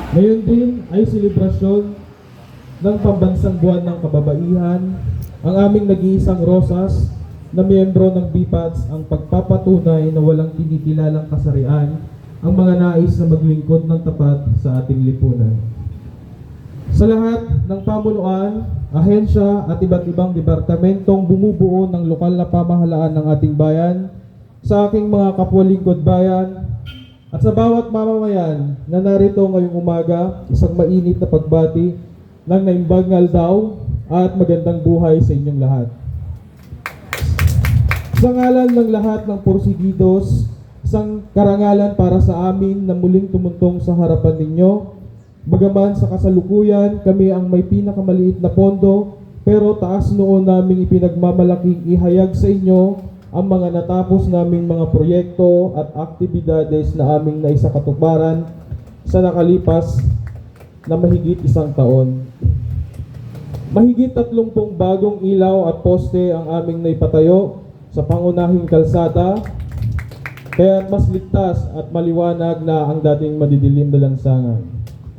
Ngayon din ay selebrasyon ng pambansang buwan ng kababaihan. Ang aming nag-iisang Rosas na miyembro ng BPATS ang pagpapatunay na walang tinikilalang kasarian ang mga nais na maglingkod ng tapat sa ating lipunan. Sa lahat ng pamunuan, ahensya at iba't ibang departamentong bumubuo ng lokal na pamahalaan ng ating bayan, sa aking mga kapwa-lingkod bayan, at sa bawat mamamayan na narito ngayong umaga, isang mainit na pagbati ng naimbagngal daw at magandang buhay sa inyong lahat. Sa ngalan ng lahat ng porsigidos, isang karangalan para sa amin na muling tumuntong sa harapan ninyo. Bagaman sa kasalukuyan, kami ang may pinakamaliit na pondo, pero taas noon naming ipinagmamalaking ihayag sa inyo ang mga natapos naming mga proyekto at aktibidades na aming naisakatuparan sa nakalipas na mahigit isang taon. Mahigit 30 bagong ilaw at poste ang aming naipatayo sa pangunahing kalsada, kaya mas ligtas at maliwanag na ang dating madidilim na lansangan.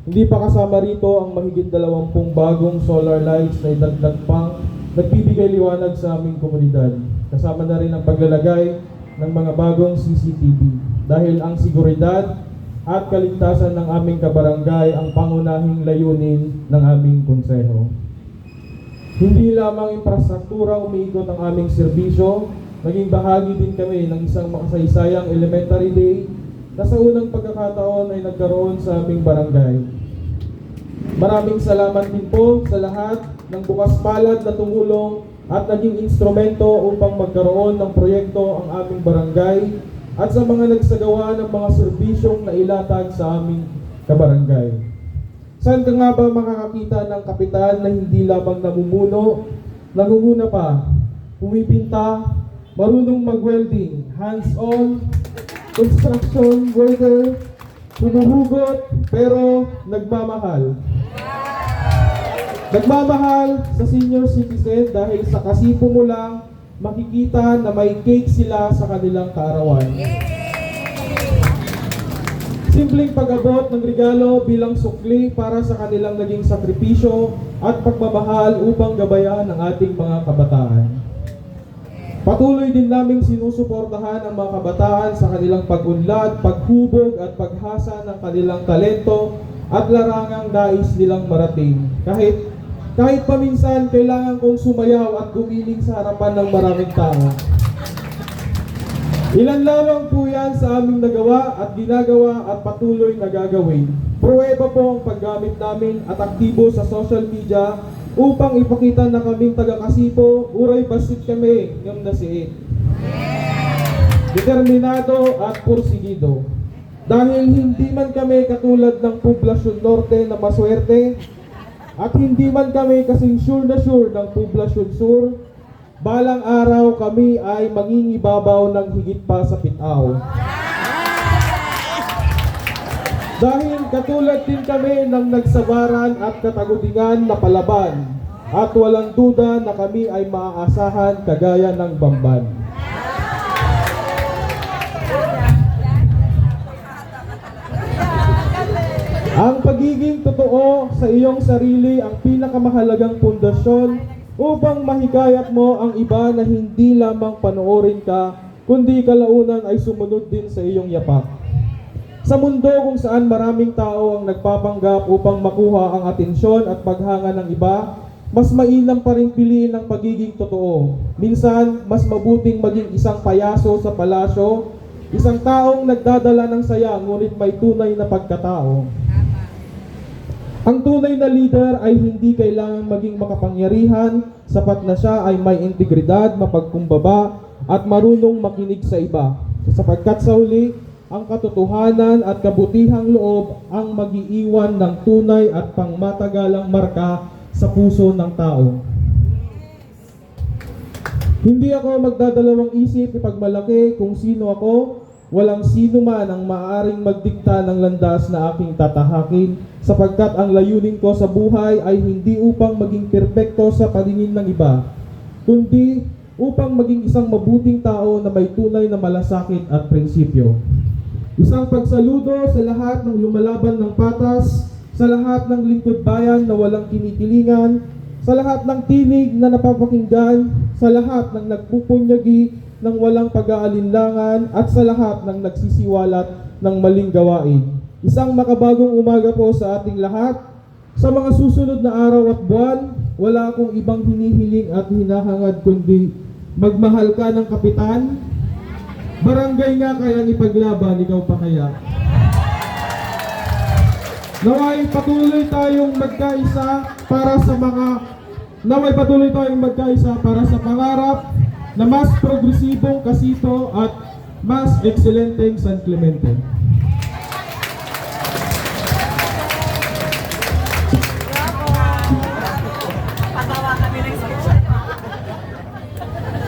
Hindi pa kasama rito ang mahigit 20 bagong solar lights na idagdag pang nagbibigay liwanag sa aming komunidad. Kasama na rin ang paglalagay ng mga bagong CCTV dahil ang seguridad at kaligtasan ng aming kabarangay ang pangunahing layunin ng aming konseho. Hindi lamang infrastruktura umiikot ang aming serbisyo, naging bahagi din kami ng isang makasaysayang elementary day na sa unang pagkakataon ay nagkaroon sa aming barangay. Maraming salamat din po sa lahat ng bukas palad na tumulong at naging instrumento upang magkaroon ng proyekto ang aming barangay at sa mga nagsagawa ng mga serbisyong nailatag sa aming kabarangay. Saan ka nga ba makakakita ng kapitan na hindi lamang namumuno, nangunguna pa, pumipinta, marunong mag-welding, hands-on, construction worker, humuhugot, pero nagmamahal. Nagmamahal sa senior citizen dahil sa kasipo mo lang makikita na may cake sila sa kanilang kaarawan. Simpleng pag-abot ng regalo bilang sukli para sa kanilang naging sakripisyo at pagmamahal upang gabayan ang ating mga kabataan. Patuloy din naming sinusuportahan ang mga kabataan sa kanilang pag-unlad, paghubog at paghasa ng kanilang talento at larangang nais nilang marating. Kahit paminsan kailangan kong sumayaw at gumiling sa harapan ng maraming tao. Ilan lamang po yan sa aming nagawa at ginagawa at patuloy na gagawin. Pruweba po ang paggamit namin at aktibo sa social media upang ipakita na kaming taga-Kasipo, uray basit kami ng nasiit. Determinado at porsigido. Dahil hindi man kami katulad ng Poblasyon Norte na maswerte at hindi man kami kasing sure na sure ng Poblasyon Sur, balang araw kami ay mangingibabaw ng higit pa sa pitaw. Dahil katulad din kami ng nagsabaran at katagudingan na palaban, at walang duda na kami ay maaasahan kagaya ng Bamban. Ang pagiging totoo sa iyong sarili ang pinakamahalagang pundasyon upang mahikayat mo ang iba na hindi lamang panoorin ka, kundi kalaunan ay sumunod din sa iyong yapak. Sa mundo kung saan maraming tao ang nagpapanggap upang makuha ang atensyon at paghanga ng iba, mas mainam pa rin piliin ang pagiging totoo. Minsan, mas mabuting maging isang payaso sa palasyo, isang taong nagdadala ng saya ngunit may tunay na pagkatao. Ang tunay na leader ay hindi kailangang maging makapangyarihan, sapat na siya ay may integridad, mapagkumbaba, at marunong makinig sa iba. Sapagkat sa huli, ang katotohanan at kabutihang loob ang mag-iiwan ng tunay at pangmatagalang marka sa puso ng tao. Hindi ako magdadalawang isip ipagmalaki kung sino ako. Walang sino man ang maaaring magdikta ng landas na aking tatahakin, sapagkat ang layunin ko sa buhay ay hindi upang maging perpekto sa paningin ng iba, kundi upang maging isang mabuting tao na may tunay na malasakit at prinsipyo. Isang pagsaludo sa lahat ng lumalaban ng patas sa lahat ng lingkod bayan na walang kinitilingan, sa lahat ng tinig na napapakinggan, sa lahat ng nagpupunyagi ng walang pag-aalinlangan, at sa lahat ng nagsisiwalat ng maling gawain. Isang makabagong umaga po sa ating lahat. Sa mga susunod na araw at buwan, wala akong ibang hinihiling at hinahangad kundi magmahal ka ng kapitan. Barangay nga kayang ipaglaban, ikaw pa kaya? Naway patuloy tayong magkaisa para sa pangarap na mas progresibong Casito at mas ekselenteng San Clemente.